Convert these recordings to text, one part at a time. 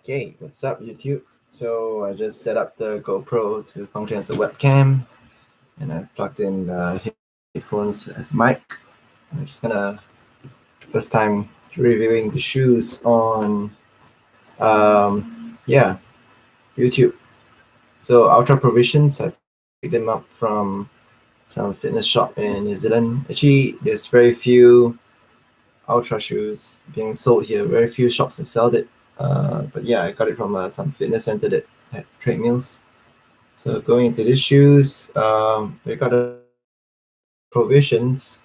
Okay, what's up YouTube? So I just set up the GoPro to function as a webcam, and I've plugged in the headphones as mic. I'm just gonna first time reviewing the shoes on YouTube. So Ultra Provisions, I picked them up from some fitness shop in New Zealand. Actually, there's very few Ultra shoes being sold here. Very few shops that sell it. But yeah, I got it from some fitness center that had treadmills. So going into these shoes, we got a Provisions.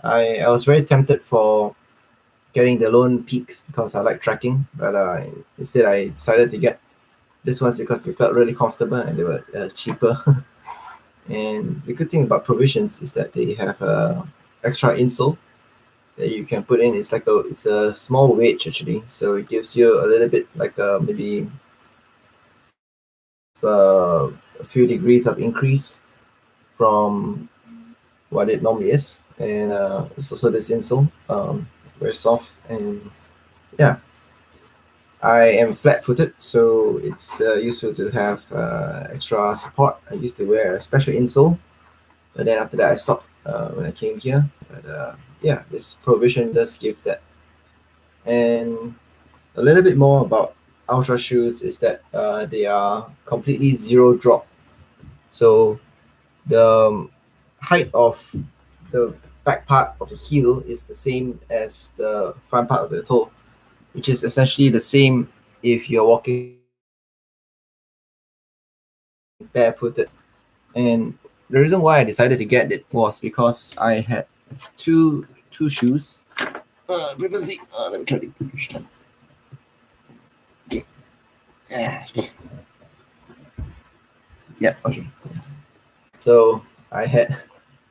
I was very tempted for getting the Lone Peaks because I like tracking, but instead I decided to get this ones because they felt really comfortable and they were cheaper. And the good thing about Provisions is that they have extra insole that you can put in. It's a small wedge actually, so it gives you a little bit like maybe a few degrees of increase from what it normally is, and it's also this insole, very soft, and yeah, I am flat-footed, so it's useful to have extra support. I used to wear a special insole, but then after that I stopped when I came here. But yeah, this Provision does give that. And a little bit more about Ultra shoes is that they are completely zero drop. So the height of the back part of the heel is the same as the front part of the toe, which is essentially the same if you're walking barefooted. And the reason why I decided to get it was because I had two shoes. Previously, let me try to push them. Okay. Yeah, okay. So I had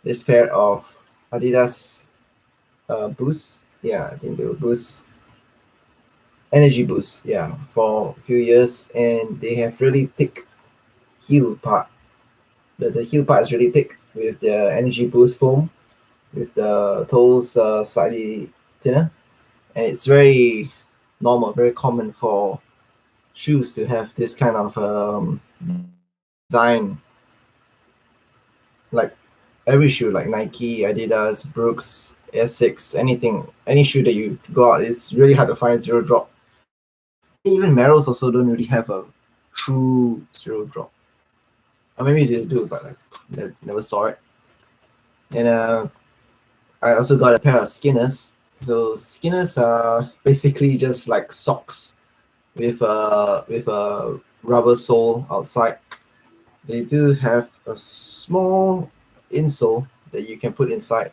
this pair of Adidas Boost. Yeah, I think they were Boost. Energy Boost, yeah, for a few years, and they have really thick heel part. The heel part is really thick with the Energy Boost foam, with the toes slightly thinner, and it's very normal, very common for shoes to have this kind of design. Like every shoe, like Nike, Adidas, Brooks, Essex, anything, any shoe that you go out, it's really hard to find zero drop. Even Merrell's also don't really have a true zero drop. Or maybe they do, but like never saw it. And I also got a pair of Skinners. So Skinners are basically just like socks with a rubber sole outside. They do have a small insole that you can put inside.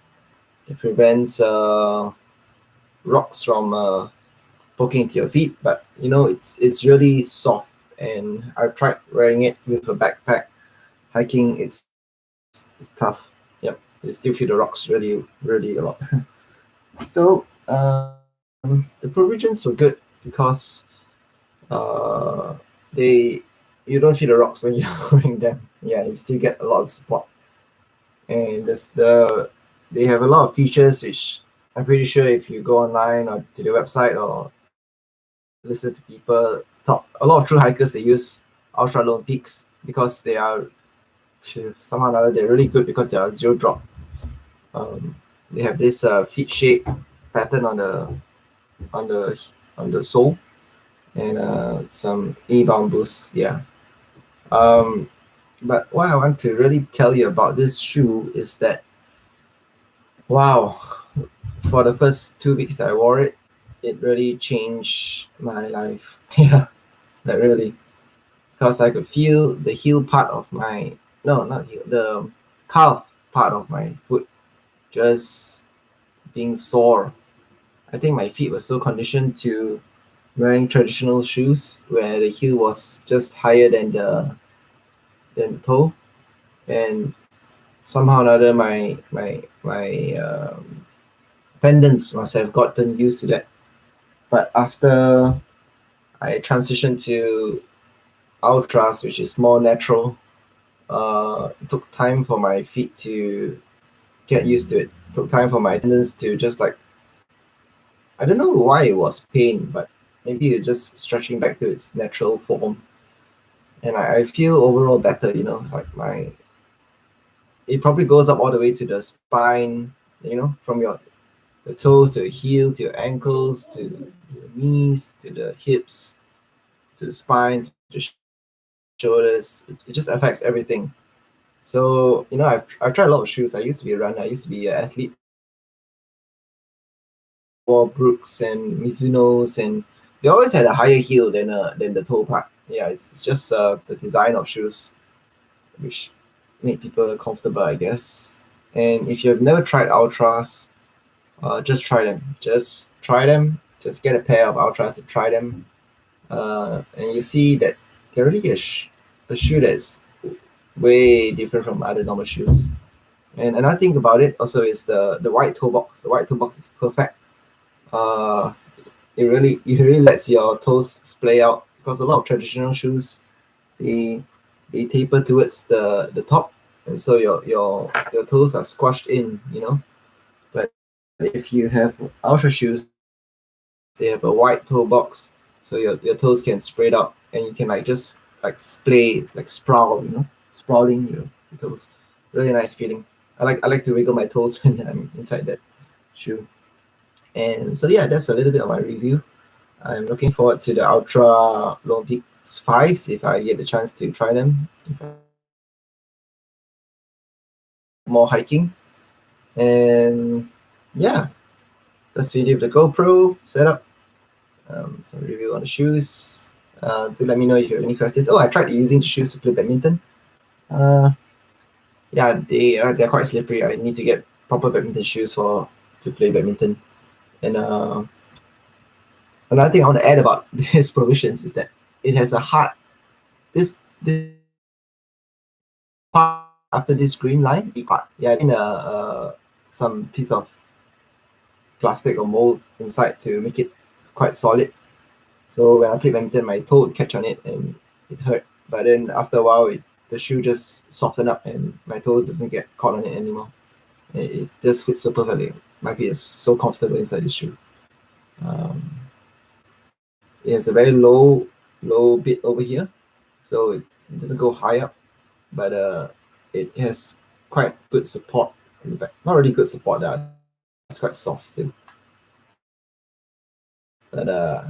It prevents rocks from poking into your feet, but you know it's really soft, and I've tried wearing it with a backpack. Hiking, it's tough. Yep, you still feel the rocks really a lot. So the Provisions were good because they you don't feel the rocks when you're wearing them. Yeah, you still get a lot of support, and they have a lot of features which I'm pretty sure if you go online or to the website or listen to people talk, a lot of true hikers they use Ultra Lone Peaks because they are somehow or other they're really good because they are zero drop. They have this feet shape pattern on the sole, and some E-bound boost. Yeah. But what I want to really tell you about this shoe is that, wow, for the first 2 weeks that I wore it, it really changed my life. Yeah, like really, because I could feel the heel part of my not heel, the calf part of my foot just being sore. I think my feet were so conditioned to wearing traditional shoes where the heel was just higher than the toe, and somehow or other my tendons must have gotten used to that. But after I transitioned to Ultras, which is more natural, it took time for my feet to get used to it. It took time for my tendons to just like, I don't know why it was pain, but maybe it's just stretching back to its natural form. And I feel overall better, like it probably goes up all the way to the spine, from your toes to your heel to your ankles to your knees to the hips to the spine to the shoulders. It just affects everything. So I've tried a lot of shoes. I used to be a runner. I used to be an athlete. Wore Brooks and Mizuno's, and they always had a higher heel than the toe part. Yeah, it's just the design of shoes which make people comfortable, I guess. And if you've never tried Ultras, just try them. Just try them. Just get a pair of Ultras and try them. And you see that they're really a shoe that's way different from other normal shoes. And another thing about it also is the white toe box. The white toe box is perfect. Uh, it really lets your toes splay out, because a lot of traditional shoes they taper towards the top, and so your toes are squashed in. But if you have Ultra shoes, they have a white toe box, so your toes can spread out, and you can just splay, sprawl, sprawling your toes. Really nice feeling. I like to wiggle my toes when I'm inside that shoe. And so yeah, that's a little bit of my review. I'm looking forward to the Ultra Lone Peaks 5s if I get the chance to try them. If I get more hiking. And yeah, that's video of the GoPro setup. Some review on the shoes. Do let me know if you have any questions. Oh, I tried using the shoes to play badminton. Yeah, they're quite slippery. I need to get proper badminton shoes to play badminton. And another thing I want to add about this provisions is that it has a hard this part after this green line. Yeah, in some piece of plastic or mold inside to make it quite solid. So when I played badminton, my toe would catch on it and it hurt. But then after a while, the shoe just softened up and my toe doesn't get caught on it anymore. It just fits so perfectly. My feet is so comfortable inside this shoe. It has a very low bit over here, so it doesn't go high up, but it has quite good support in the back. Not really good support, it's quite soft still. But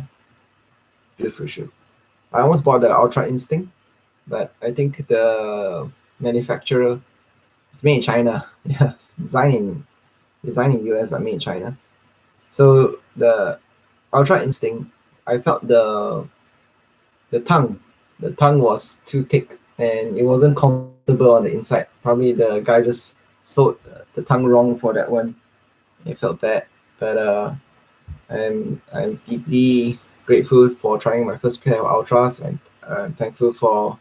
beautiful shoe. I almost bought the Ultra Instinct, but I think the manufacturer is made in China. Yeah, it's designed in US but made in China. So the Ultra Instinct, I felt the tongue was too thick and it wasn't comfortable on the inside. Probably the guy just sewed the tongue wrong for that one. It felt bad, but I'm deeply grateful for trying my first pair of Ultras, and I'm thankful for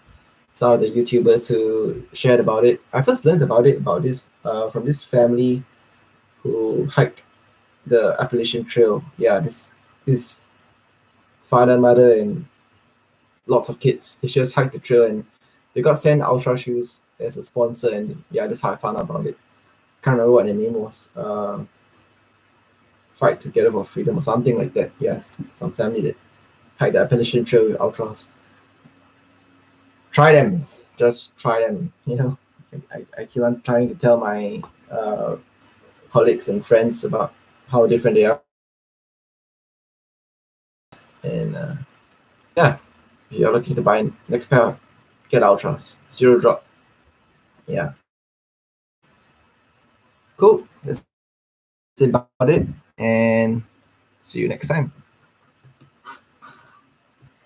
some of the YouTubers who shared about it. I first learned about this from this family who hiked the Appalachian Trail. Yeah, this father, mother, and lots of kids. They just hiked the trail and they got sent Ultra shoes as a sponsor. And yeah, that's how I found out about it. Can't remember what the name was. Fight Together for Freedom or something like that. Yes, some family that hiked the Appalachian Trail with Ultras. Try them. Just try them. I keep on trying to tell my colleagues and friends about how different they are. And yeah, if you're looking to buy next pair, get Ultras. Zero drop. Yeah. Cool. That's about it. And see you next time.